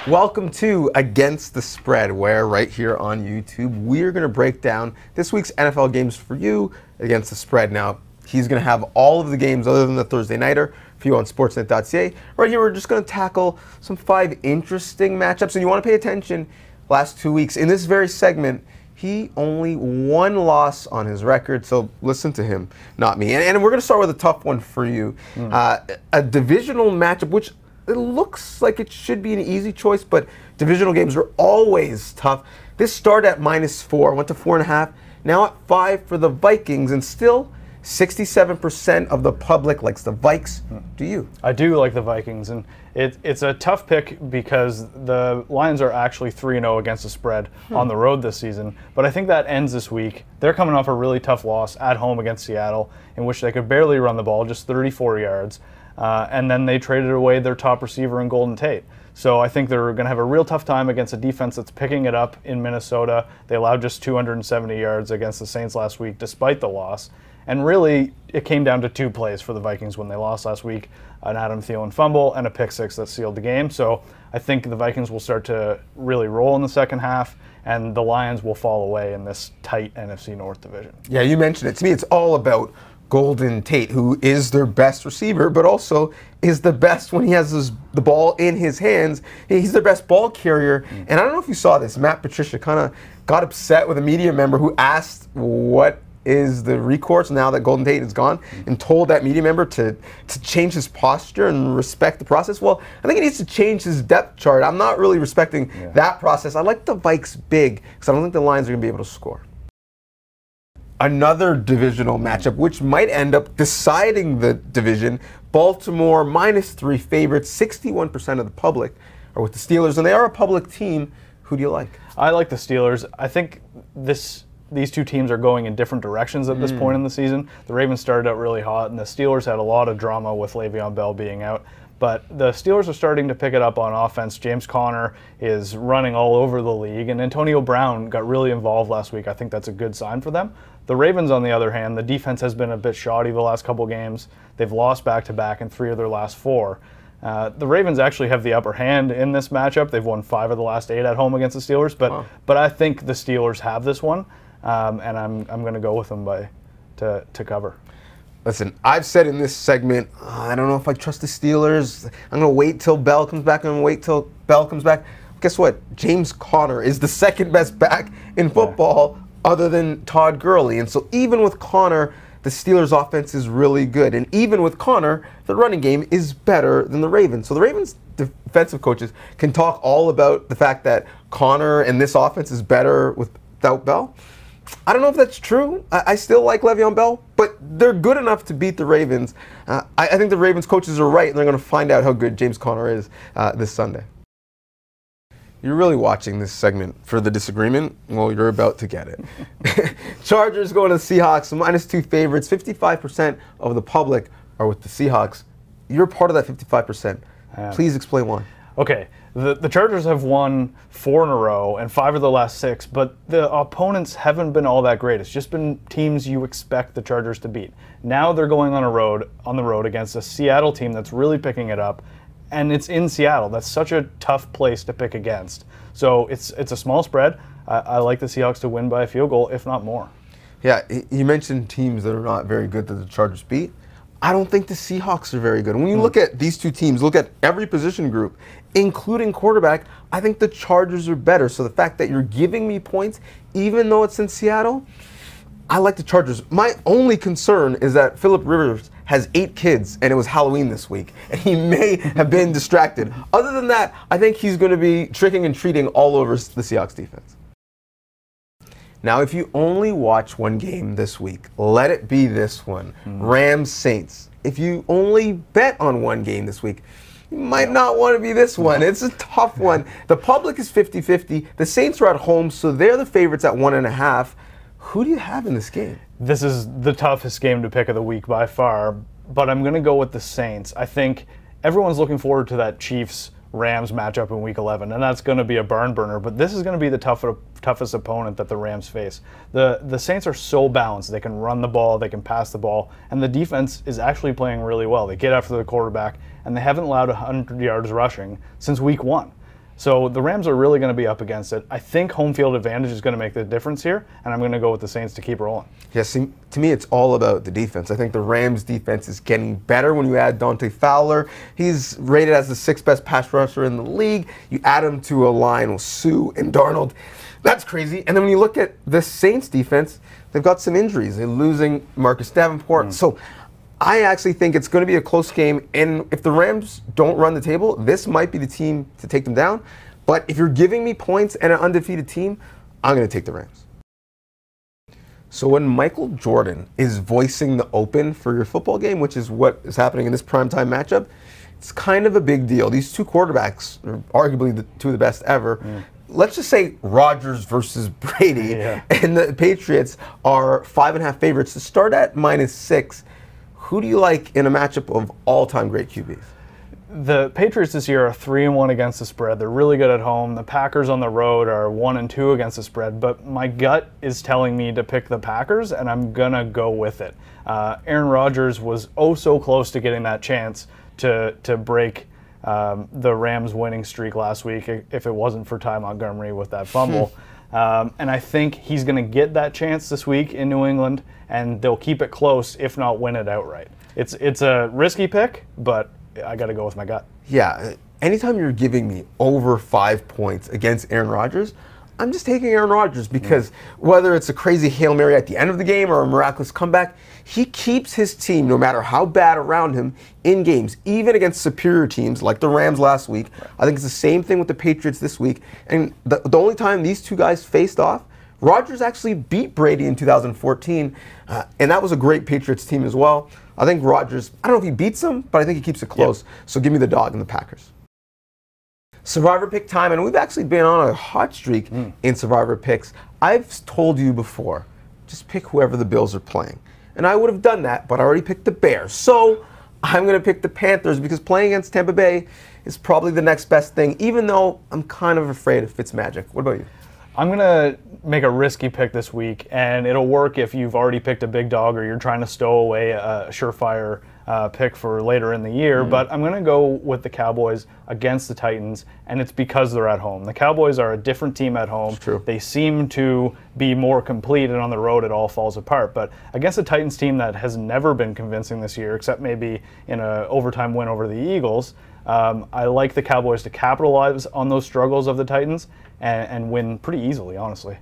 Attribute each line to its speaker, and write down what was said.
Speaker 1: Welcome to Against the Spread, where right here on YouTube, we're going to break down this week's NFL games for you against the spread. Now, he's going to have all of the games other than the Thursday Nighter for you on Sportsnet.ca. Right here, we're just going to tackle some 5 interesting matchups, and you want to pay attention. Last 2 weeks, in this very segment, he only 1 loss on his record, so listen to him, not me. And we're going to start with a tough one for you. A divisional matchup, which it looks like it should be an easy choice, but divisional games are always tough. This started at -4, went to 4.5, now at 5 for the Vikings, and still 67% of the public likes the Vikes. Do you?
Speaker 2: I do like the Vikings, and it's a tough pick because the Lions are actually 3-0 against the spread on the road this season, but I think that ends this week. They're coming off a really tough loss at home against Seattle, in which they could barely run the ball, just 34 yards. And then they traded away their top receiver in Golden Tate. So I think they're going to have a real tough time against a defense that's picking it up in Minnesota. They allowed just 270 yards against the Saints last week, despite the loss. And really, it came down to 2 plays for the Vikings when they lost last week, an Adam Thielen fumble and a pick 6 that sealed the game. So I think the Vikings will start to really roll in the second half, and the Lions will fall away in this tight NFC North division.
Speaker 1: Yeah, you mentioned it. To me, it's all about Golden Tate, who is their best receiver, but also is the best when he has the ball in his hands. He's their best ball carrier. And I don't know if you saw this, Matt Patricia kind of got upset with a media member who asked what is the recourse now that Golden Tate is gone, and told that media member to change his posture and respect the process. Well, I think he needs to change his depth chart. I'm not really respecting that process. I like the Vikes big because I don't think the Lions are going to be able to score. Another divisional matchup, which might end up deciding the division. Baltimore -3 favorites, 61% of the public are with the Steelers, and they are a public team. Who do you like?
Speaker 2: I like the Steelers. I think these two teams are going in different directions at this point in the season. The Ravens started out really hot, and the Steelers had a lot of drama with Le'Veon Bell being out. But the Steelers are starting to pick it up on offense. James Conner is running all over the league, and Antonio Brown got really involved last week. I think that's a good sign for them. The Ravens, on the other hand, the defense has been a bit shoddy the last couple games. They've lost back-to-back in 3 of their last 4. The Ravens actually have the upper hand in this matchup. They've won 5 of the last 8 at home against the Steelers, but I think the Steelers have this one, and I'm going to go with them to cover.
Speaker 1: Listen, I've said in this segment, I don't know if I trust the Steelers. I'm going to wait till Bell comes back. I'm going to wait till Bell comes back. Guess what? James Conner is the second best back in football other than Todd Gurley. And so even with Conner, the Steelers' offense is really good. And even with Conner, the running game is better than the Ravens. So the Ravens' defensive coaches can talk all about the fact that Conner and this offense is better without Bell. I don't know if that's true. I still like Le'Veon Bell, but they're good enough to beat the Ravens. I think the Ravens coaches are right, and they're going to find out how good James Conner is this Sunday. You're really watching this segment for the disagreement? Well, you're about to get it. Chargers going to the Seahawks, -2 favorites. 55% of the public are with the Seahawks. You're part of that 55%. Please explain why.
Speaker 2: Okay, the Chargers have won 4 in a row and 5 of the last 6, but the opponents haven't been all that great. It's just been teams you expect the Chargers to beat. Now they're going on the road against a Seattle team that's really picking it up, and it's in Seattle. That's such a tough place to pick against. So it's a small spread. I like the Seahawks to win by a field goal, if not more.
Speaker 1: Yeah, you mentioned teams that are not very good that the Chargers beat. I don't think the Seahawks are very good. When you look at these two teams, look at every position group, including quarterback, I think the Chargers are better. So the fact that you're giving me points, even though it's in Seattle, I like the Chargers. My only concern is that Phillip Rivers has 8 kids, and it was Halloween this week, and he may have been distracted. Other than that, I think he's going to be tricking and treating all over the Seahawks defense. Now, if you only watch one game this week, let it be this one, Rams-Saints. If you only bet on one game this week, you might not want to be this one. It's a tough one. The public is 50-50. The Saints are at home, so they're the favorites at 1.5. Who do you have in this game?
Speaker 2: This is the toughest game to pick of the week by far, but I'm going to go with the Saints. I think everyone's looking forward to that Chiefs-Rams matchup in Week 11, and that's going to be a barn burner, but this is going to be the toughest opponent that the Rams face. The Saints are so balanced. They can run the ball, they can pass the ball, and the defense is actually playing really well. They get after the quarterback, and they haven't allowed 100 yards rushing since Week 1. So the Rams are really going to be up against it. I think home field advantage is going to make the difference here, and I'm going to go with the Saints to keep rolling.
Speaker 1: Yeah, see, to me, it's all about the defense. I think the Rams' defense is getting better when you add Dante Fowler. He's rated as the 6th best pass rusher in the league. You add him to a line with Sue and Darnold. That's crazy. And then when you look at the Saints' defense, they've got some injuries. They're losing Marcus Davenport. So I actually think it's going to be a close game, and if the Rams don't run the table, this might be the team to take them down. But if you're giving me points and an undefeated team, I'm going to take the Rams. So when Michael Jordan is voicing the open for your football game, which is what is happening in this primetime matchup, it's kind of a big deal. These two quarterbacks are arguably the two of the best ever. Let's just say Rodgers versus Brady, and the Patriots are 5.5 favorites to start at -6. Who do you like in a matchup of all-time great QBs?
Speaker 2: The Patriots this year are 3-1 against the spread. They're really good at home. The Packers on the road are 1-2 against the spread. But my gut is telling me to pick the Packers, and I'm gonna go with it. Aaron Rodgers was oh so close to getting that chance to break the Rams' winning streak last week if it wasn't for Ty Montgomery with that fumble. And I think he's going to get that chance this week in New England, and they'll keep it close, if not win it outright. It's a risky pick, but I got to go with my gut.
Speaker 1: Yeah, anytime you're giving me over 5 points against Aaron Rodgers, I'm just taking Aaron Rodgers because whether it's a crazy Hail Mary at the end of the game or a miraculous comeback, he keeps his team, no matter how bad around him, in games, even against superior teams like the Rams last week. I think it's the same thing with the Patriots this week. And the only time these two guys faced off, Rodgers actually beat Brady in 2014, and that was a great Patriots team as well. I think Rodgers, I don't know if he beats them, but I think he keeps it close. So give me the dog and the Packers. Survivor pick time, and we've actually been on a hot streak in Survivor picks. I've told you before, just pick whoever the Bills are playing. And I would have done that, but I already picked the Bears. So I'm going to pick the Panthers because playing against Tampa Bay is probably the next best thing, even though I'm kind of afraid of Fitzmagic. What about you?
Speaker 2: I'm going to make a risky pick this week, and it'll work if you've already picked a big dog or you're trying to stow away a surefire pick for later in the year. But I'm going to go with the Cowboys against the Titans, and it's because they're at home. The Cowboys are a different team at home.
Speaker 1: It's true.
Speaker 2: They seem to be more complete, and on the road it all falls apart. But against a Titans team that has never been convincing this year, except maybe in an overtime win over the Eagles, I like the Cowboys to capitalize on those struggles of the Titans and win pretty easily, honestly.